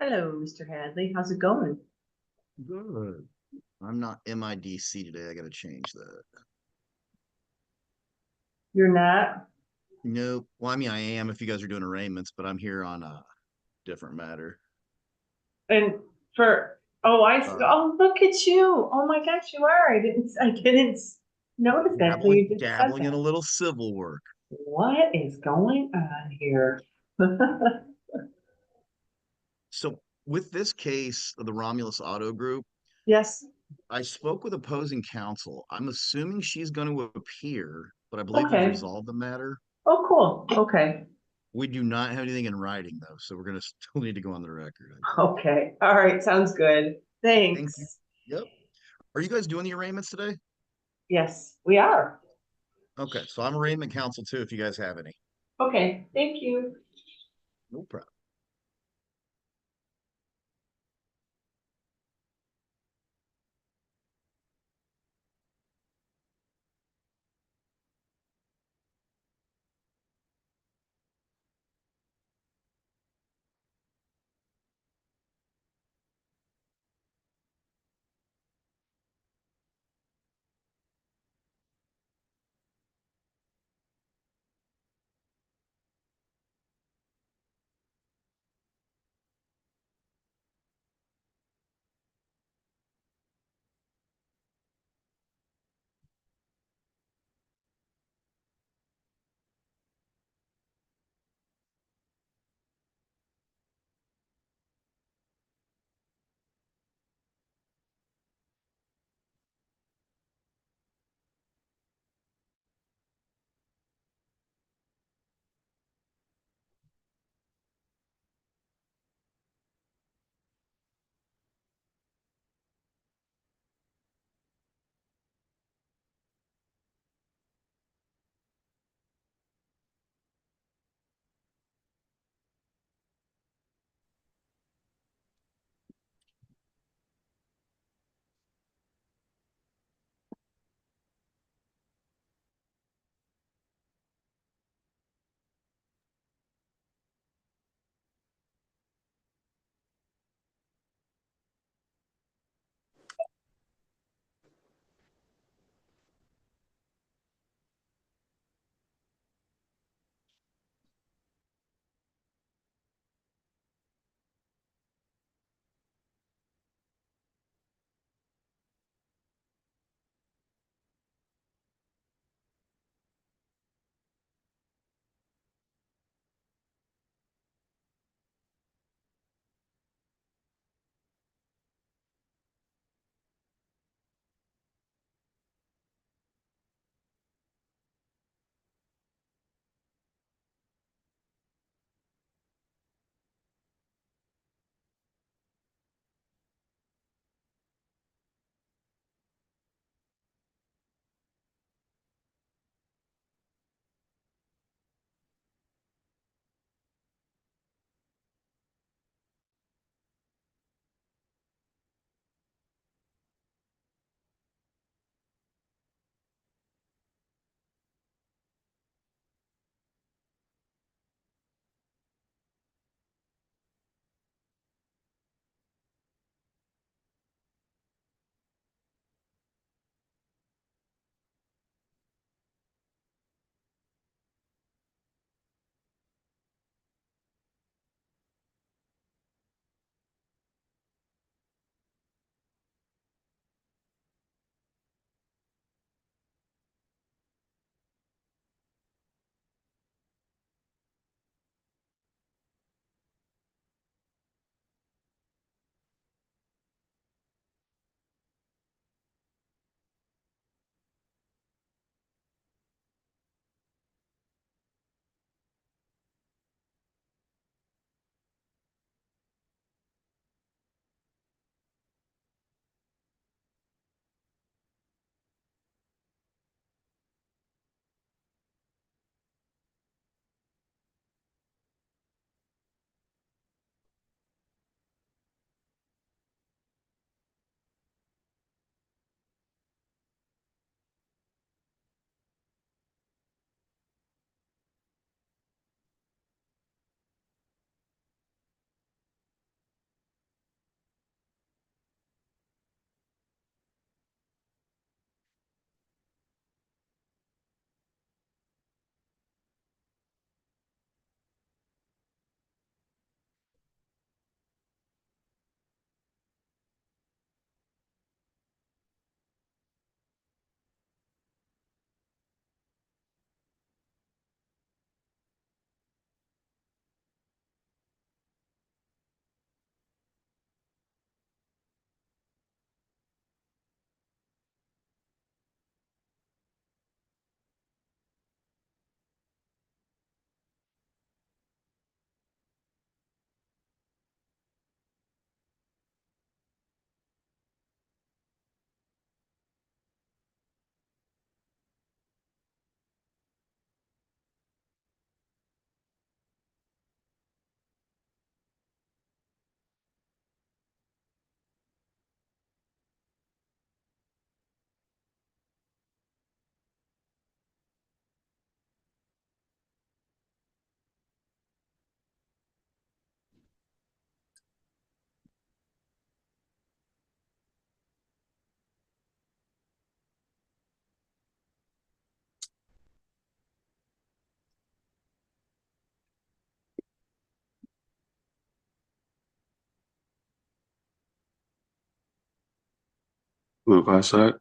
Hello, Mr. Hadley. How's it going? Good. I'm not MIDC today. I got to change that. You're not? Nope. Well, I mean, I am if you guys are doing arraignments, but I'm here on a different matter. And for Uh, oh, look at you. Oh my gosh, you are. I didn't notice that till dabbling, you just said dabbling in a that. little civil work. What is going on here? So, with this case of the Romulus Auto Group, Yes. I spoke with opposing counsel. I'm assuming she's going to appear, but I believe we've Okay. resolved the matter. Oh, cool. Okay. We do not have anything in writing, though, so we're going to still need to go on the record, I think. Okay. All right. Sounds good. Thank you. Thanks. Yep. Are you guys doing the arraignments today? Yes, we are. Okay, so I'm arraignment counsel too, if you guys have any. Okay. Thank you. No problem. Move outside.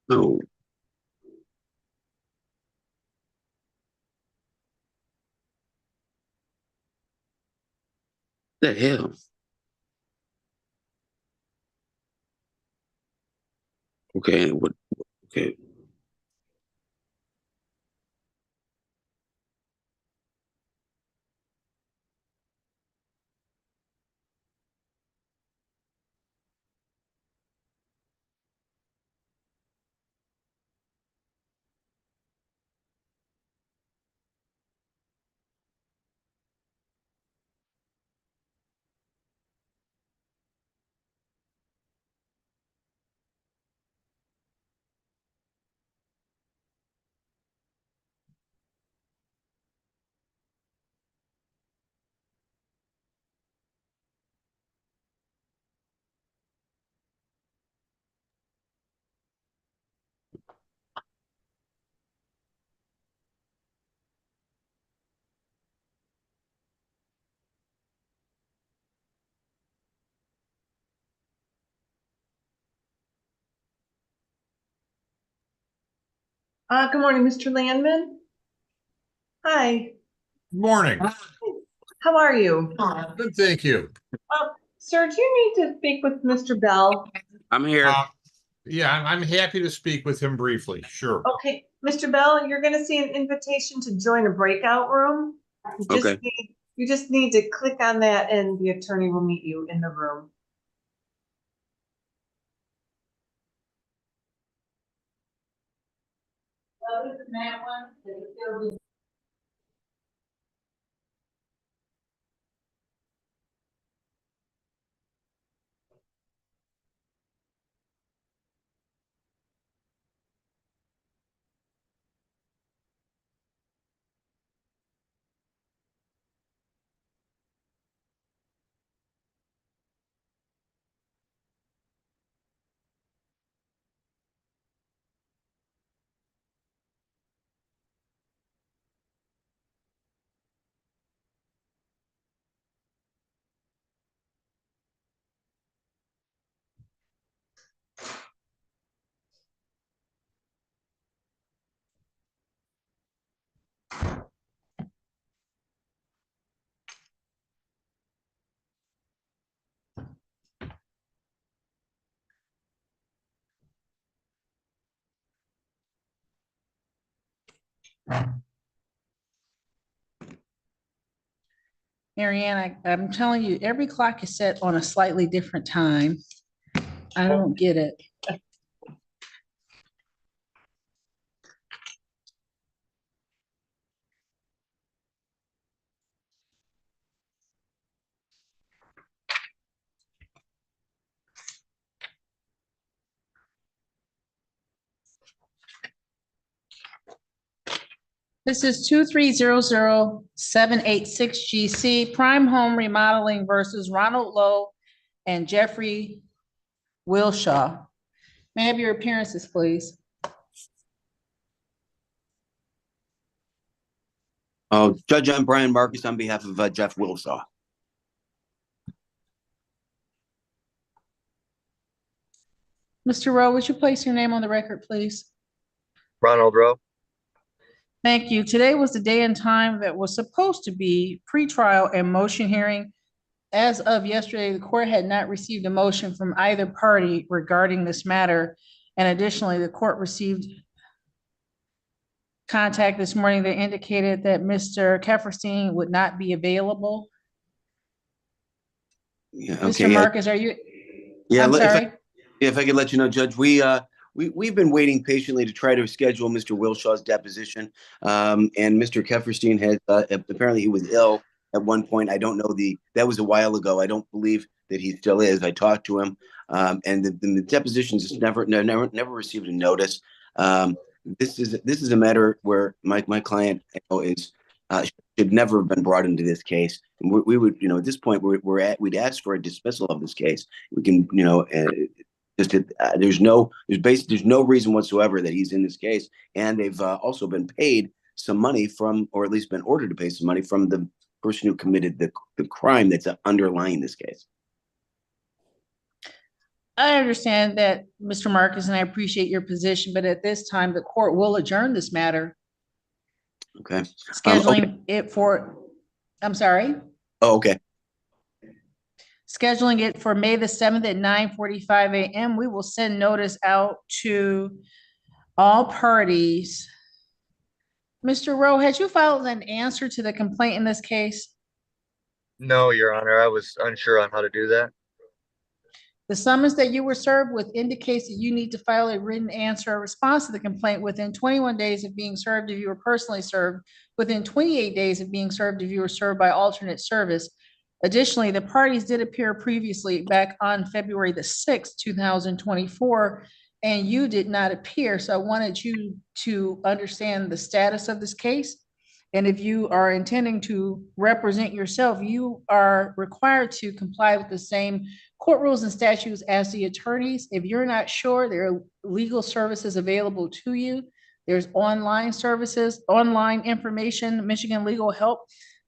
No. The hell? Okay, what? Okay. Good morning, Mr. Landman. Hi, Morning. how are you? Good, thank you. Sir, do you need to speak with Mr. Bell? I'm here. Yeah, I'm happy to speak with him briefly, sure. Okay, Mr. Bell, you're gonna see an invitation to join a breakout room. Okay. You just need to click on that and the attorney will meet you in the room. Other than that one, Marianne, I'm telling you, every clock is set on a slightly different time. I don't get it. This is 2300786 GC Prime Home Remodeling versus Ronald Lowe and Jeffrey Wilshaw. May I have your appearances, please? Judge, I'm Brian Marcus on behalf of Jeff Wilsaw. Mr. Rowe, would you place your name on the record, please? Ronald Rowe. Thank you. Today was the day and time that was supposed to be pretrial and motion hearing. As of yesterday, the court had not received a motion from either party regarding this matter. And additionally, the court received contact this morning that indicated that Mr. Kefferstein would not be available. Yeah, Mr. okay. Marcus, are you, Yeah, I'm sorry. if I could let you know, Judge, we've been waiting patiently to try to schedule Mr. Wilshaw's deposition. And Mr. Kefferstein had, apparently he was ill at one point. I don't know that was a while ago. I don't believe that he still is. I talked to him. And the depositions just never received a notice. This is a matter where my client is, should never have been brought into this case. And we would, at this point, we'd ask for a dismissal of this case. We can, there's no reason whatsoever that he's in this case. And they've also been paid some money from, or at least been ordered to pay some money from the person who committed the crime that's underlying this case. I understand that, Mr. Marcus, and I appreciate your position, but at this time, the court will adjourn this matter, Okay. scheduling it for, I'm sorry, Oh, okay. scheduling it for May the 7th at 9:45 a.m. We will send notice out to all parties. Mr. Rowe, had you filed an answer to the complaint in this case? No, Your Honor, I was unsure on how to do that. The summons that you were served with indicates that you need to file a written answer or response to the complaint within 21 days of being served if you were personally served, within 28 days of being served if you were served by alternate service. Additionally, the parties did appear previously back on February the 6th, 2024, and you did not appear. So I wanted you to understand the status of this case. And if you are intending to represent yourself, you are required to comply with the same court rules and statutes as the attorneys. If you're not sure, there are legal services available to you. There's online services, online information, Michigan Legal Help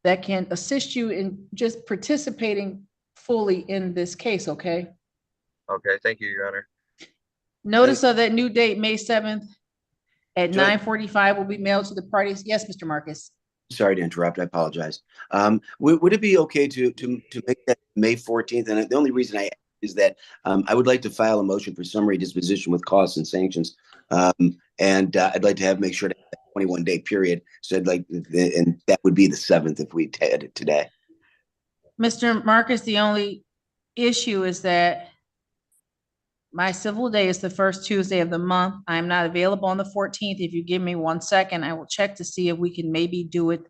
that can assist you in just participating fully in this case, okay? Okay, thank you, Your Honor. Notice of that new date, May 7th at Judge- 9:45 will be mailed to the parties. Yes, Mr. Marcus. Sorry to interrupt. I apologize. Would it be okay to make that May 14th? And the only reason I is that I would like to file a motion for summary disposition with costs and sanctions. And I'd like to make sure to have a 21-day period. So and that would be the 7th if we had it today. Mr. Marcus, the only issue is that my civil day is the first Tuesday of the month. I'm not available on the 14th. If you give me 1 second, I will check to see if we can maybe do it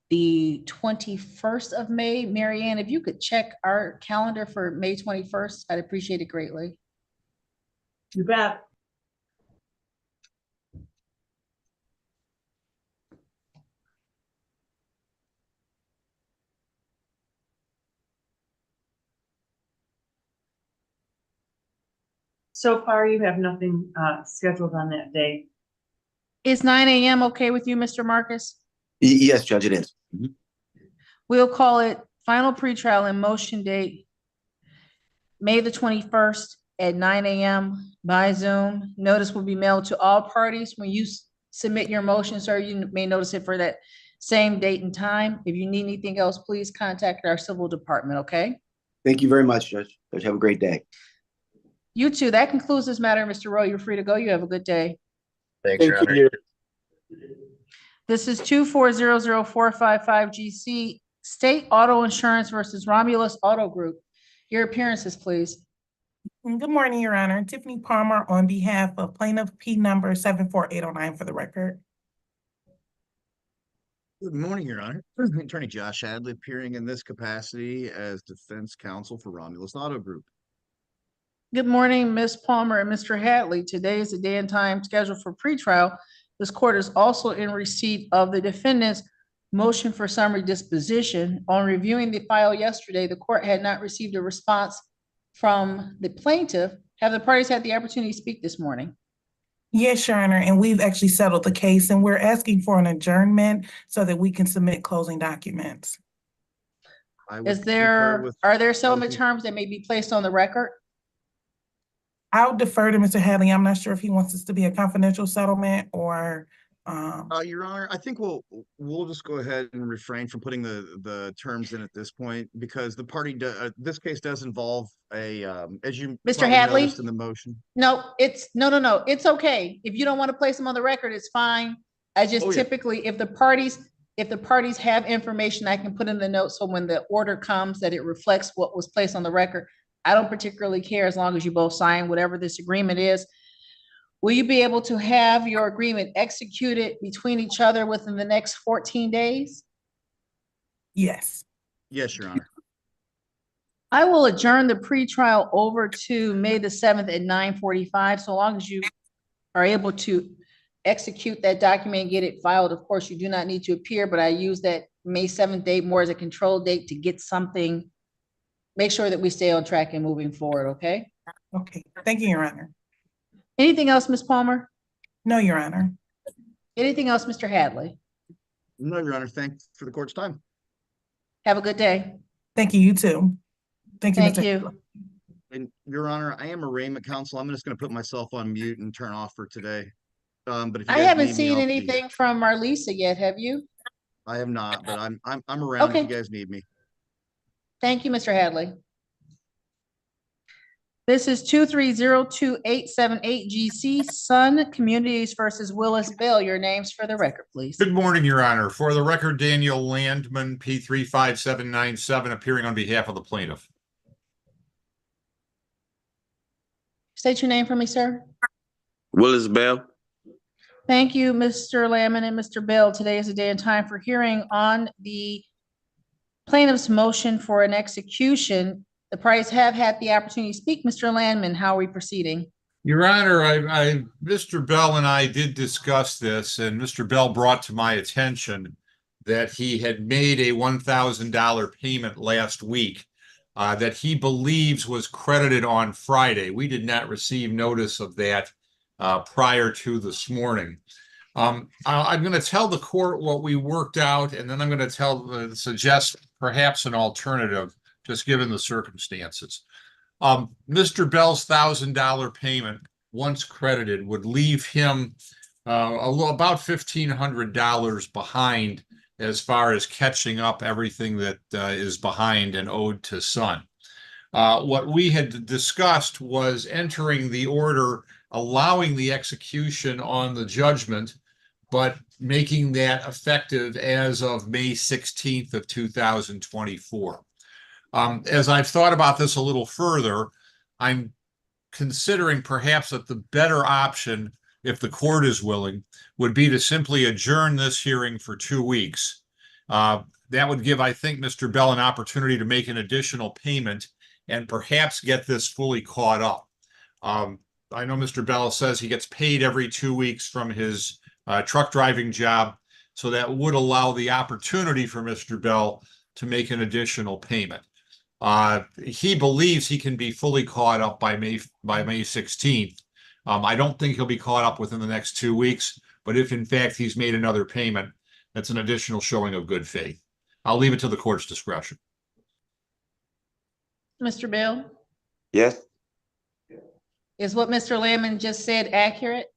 the 21st of May. Mary Ann, if you could check our calendar for May 21st, I'd appreciate it greatly. You bet. So far, you have nothing scheduled on that day. Is 9 a.m. okay with you, Mr. Marcus? Yes, Judge, it is. Mhm. We'll call it final pretrial and motion date, May the 21st at 9 a.m. by Zoom. Notice will be mailed to all parties. When you submit your motion, sir, you may notice it for that same date and time. If you need anything else, please contact our civil department, okay? Thank you very much, Judge. Judge, have a great day. You too. That concludes this matter, Mr. Rowe. You're free to go. You have a good day. Thanks, Your Honor. This is 2400455 GC State Auto Insurance versus Romulus Auto Group. Your appearances, please. Good morning, Your Honor. Tiffany Palmer on behalf of plaintiff P number 74809 for the record. Good morning, Your Honor. Attorney Josh Hadley appearing in this capacity as defense counsel for Romulus Auto Group. Good morning, Ms. Palmer and Mr. Hadley. Today is the day and time scheduled for pretrial. This court is also in receipt of the defendant's motion for summary disposition. On reviewing the file yesterday, the court had not received a response from the plaintiff. Have the parties had the opportunity to speak this morning? Yes, Your Honor, and we've actually settled the case and we're asking for an adjournment so that we can submit closing documents. I would Is concur there, with- are there settlement closing. terms that may be placed on the record? I'll defer to Mr. Hadley. I'm not sure if he wants this to be a confidential settlement or Your Honor, I think we'll just go ahead and refrain from putting the terms in at this point because the party this case does involve a as you Mr. probably Hadley? noticed in the motion. No, no. It's okay. If you don't want to place them on the record, it's fine. I just Oh, yeah. typically, if the parties if the parties have information, I can put in the notes so when the order comes that it reflects what was placed on the record. I don't particularly care as long as you both sign whatever this agreement is. Will you be able to have your agreement executed between each other within the next 14 days? Yes. Yes, Your Honor. I will adjourn the pretrial over to May the 7th at 9:45, so long as you are able to execute that document and get it filed. Of course, you do not need to appear, but I use that May 7th date more as a control date to get something, make sure that we stay on track and moving forward, okay? Okay. Thank you, Your Honor. Anything else, Ms. Palmer? No, Your Honor. Anything else, Mr. Hadley? No, Your Honor. Thanks for the court's time. Have a good day. Thank you, you too. Thank you, Thank Mr. you. And Your Honor, I am arraignment counsel. I'm just going to put myself on mute and turn off for today. But if you I guys haven't need me, seen I'll be here. anything from Marlisa yet, have you? I have not, but I'm around if Okay. you guys need me. Thank you, Mr. Hadley. This is 2302878 GC Sun Communities versus Willis Bell. Your names for the record, please. Good morning, Your Honor. For the record, Daniel Landman, P35797, appearing on behalf of the plaintiff. State your name for me, sir. Willis Bell. Thank you, Mr. Lamon and Mr. Bell. Today is a day and time for hearing on the plaintiff's motion for an execution. The parties have had the opportunity to speak. Mr. Landman, how are we proceeding? Your Honor, Mr. Bell and I did discuss this, and Mr. Bell brought to my attention that he had made a $1,000 payment last week that he believes was credited on Friday. We did not receive notice of that prior to this morning. I'm going to tell the court what we worked out, and then I'm going to suggest perhaps an alternative, just given the circumstances. Mr. Bell's $1,000 payment, once credited, would leave him about $1,500 behind as far as catching up everything that is behind and owed to Sun. What we had discussed was entering the order allowing the execution on the judgment, but making that effective as of May 16th of 2024. As I've thought about this a little further, I'm considering perhaps that the better option, if the court is willing, would be to simply adjourn this hearing for 2 weeks. That would give, I think, Mr. Bell an opportunity to make an additional payment and perhaps get this fully caught up. I know Mr. Bell says he gets paid every 2 weeks from his truck driving job, so that would allow the opportunity for Mr. Bell to make an additional payment. He believes he can be fully caught up by May 16th. I don't think he'll be caught up within the next 2 weeks, but if in fact he's made another payment, that's an additional showing of good faith. I'll leave it to the court's discretion. Mr. Bell, Yes. is what Mr. Lamon just said accurate?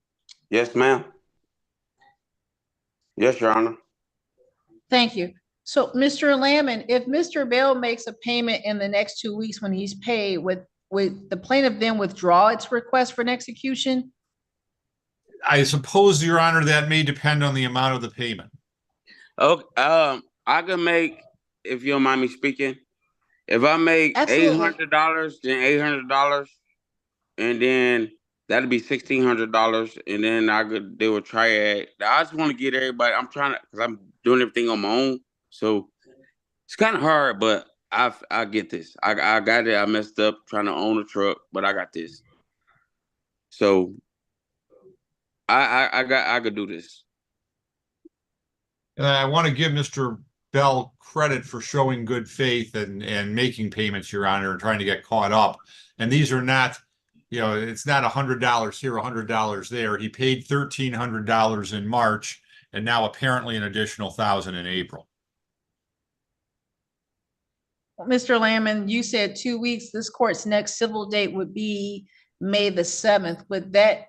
Yes, ma'am. Yes, Your Honor. Thank you. So, Mr. Lamon, if Mr. Bell makes a payment in the next 2 weeks when he's paid, would the plaintiff then withdraw its request for an execution? I suppose, Your Honor, that may depend on the amount of the payment. Okay, I can make, if you don't mind me speaking, if I make Absolutely. $800, then $800, and then that'd be $1,600, and then I could do a triad. I just want to get everybody. I'm trying to, because I'm doing everything on my own, so it's kind of hard. But I get this. I got it. I messed up trying to own a truck, but I got this. So I could do this. And I want to give Mr. Bell credit for showing good faith and making payments, Your Honor, and trying to get caught up. And these are not, it's not $100 here, $100 there. He paid $1,300 in March, and now apparently an additional $1,000 in April. Mr. Lamon, you said 2 weeks. This court's next civil date would be May the 7th. Would that,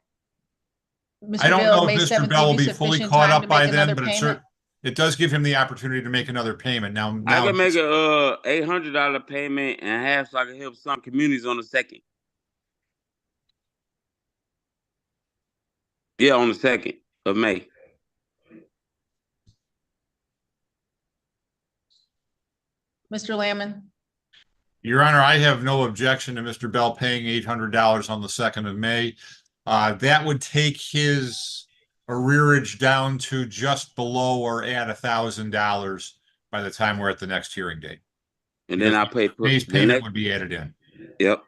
I don't know if May Mr. 7th Bell will give you be fully sufficient caught time up to by make then, another but payment? it does give him the opportunity to make another payment. Now I can make a $800 payment and half, so I can help some communities on the 2nd. Yeah, on the 2nd of May. Mr. Lamon? Your Honor, I have no objection to Mr. Bell paying $800 on the 2nd of May. That would take his arrearage down to just below or at $1,000 by the time we're at the next hearing date. And then I pay May's the payment next. would be added in. Yep.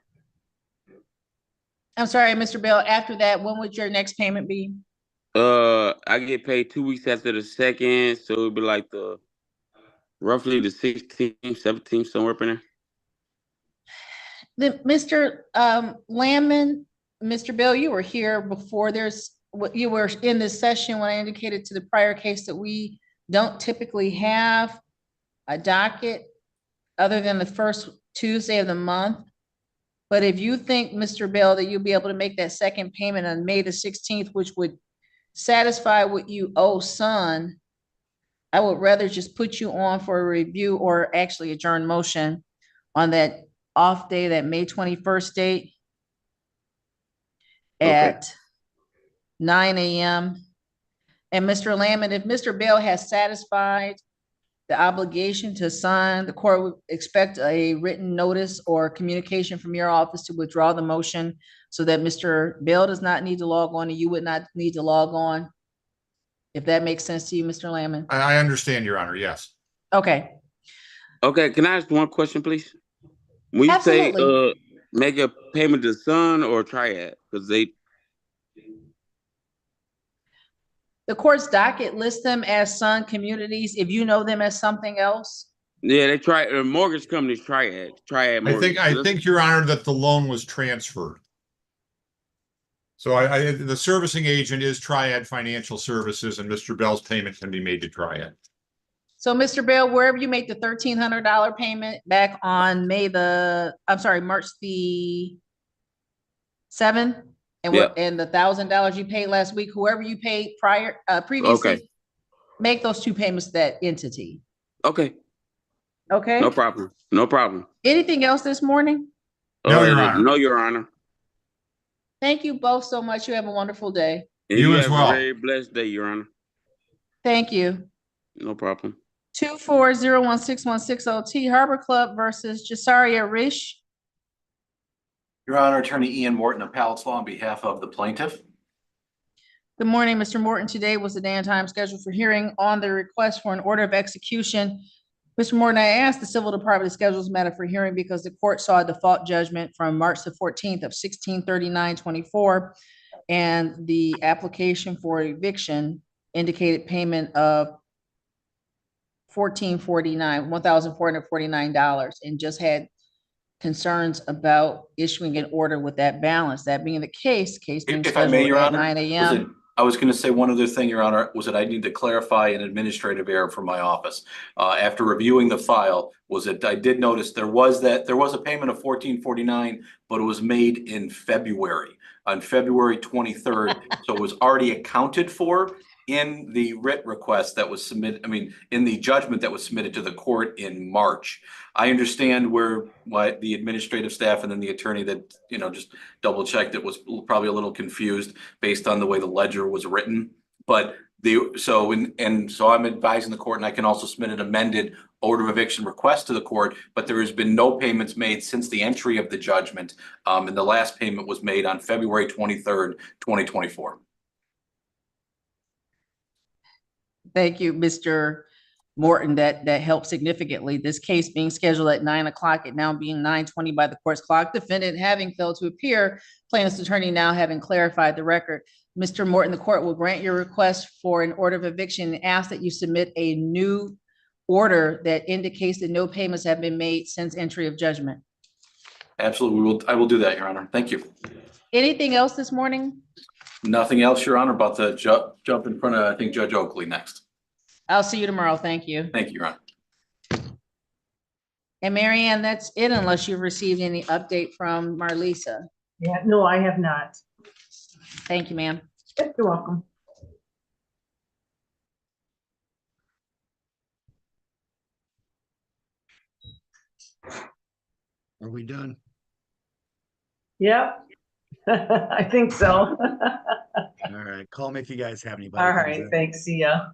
I'm sorry, Mr. Bell, after that, when would your next payment be? I get paid 2 weeks after the 2nd, so it'd be like roughly the 16th, 17th, somewhere up in there. Mr. Lamon, Mr. Bell, you were here before. You were in this session when I indicated to the prior case that we don't typically have a docket other than the first Tuesday of the month. But if you think, Mr. Bell, that you'll be able to make that second payment on May the 16th, which would satisfy what you owe Sun, I would rather just put you on for a review or actually adjourn motion on that off day, that May 21st date at 9 a.m. And Mr. Lamon, if Mr. Bell has satisfied the obligation to sign, the court would expect a written notice or communication from your office to withdraw the motion so that Mr. Bell does not need to log on and you would not need to log on. If that makes sense to you, Mr. Lamon. I understand, Your Honor, yes. Okay. Okay, can I ask one question, please? When you Absolutely. say make a payment to Sun or Triad, because The court's docket lists them as Sun Communities. If you know them as something else. they try mortgage companies Triad mortgage. I think, Your Honor, that the loan was transferred. So the servicing agent is Triad Financial Services, and Mr. Bell's payment can be made to Triad. So, Mr. Bell, wherever you make the $1,300 payment back on March the 7th, and the $1,000 you paid last week, whoever you paid previously, make those two payments to that entity. Okay. Okay. No problem. No problem. Anything else this morning? No, Your Honor. No, Your Honor. Thank you both so much. You have a wonderful day. And You as have well. a very blessed day, Your Honor. Thank you. No problem. 2401616 Harbor Club versus Jasaria Rish. Your Honor, Attorney Ian Morton of Palace Law on behalf of the plaintiff. Good morning, Mr. Morton. Today was the day and time scheduled for hearing on the request for an order of execution. Mr. Morton, I asked the Civil Department to schedule this matter for hearing because the court saw a default judgment from March the 14th of 1639.24, and the application for eviction indicated payment of $1,449, and just had concerns about issuing an order with that balance. That being the case being If I may, scheduled Your at Honor, 9 a.m. I was going to say one other thing, Your Honor, was that I need to clarify an administrative error from my office. After reviewing the file, was that I did notice there was a payment of $1,449, but it was made in February, on February 23rd. So it was already accounted for in the writ request that was submitted, in the judgment that was submitted to the court in March. I understand why the administrative staff and then the attorney that, just double checked it was probably a little confused based on the way the ledger was written. But so I'm advising the court, and I can also submit an amended order of eviction request to the court, but there has been no payments made since the entry of the judgment. And the last payment was made on February 23rd, 2024. Thank you, Mr. Morton. That helped significantly. This case being scheduled at 9 o'clock, it now being 9:20 by the court's clock. Defendant having failed to appear, plaintiff's attorney now having clarified the record. Mr. Morton, the court will grant your request for an order of eviction and ask that you submit a new order that indicates that no payments have been made since entry of judgment. Absolutely. I will do that, Your Honor. Thank you. Anything else this morning? Nothing else, Your Honor, about the jump in front of, I think, Judge Oakley next. I'll see you tomorrow. Thank you. Thank you, Your Honor. And Mary Ann, that's it unless you've received any update from Marlisa. Yeah, no, I have not. Thank you, ma'am. You're welcome. Are we done? Yep. I think so. All right. Call me if you guys have any. All right, thanks. See ya.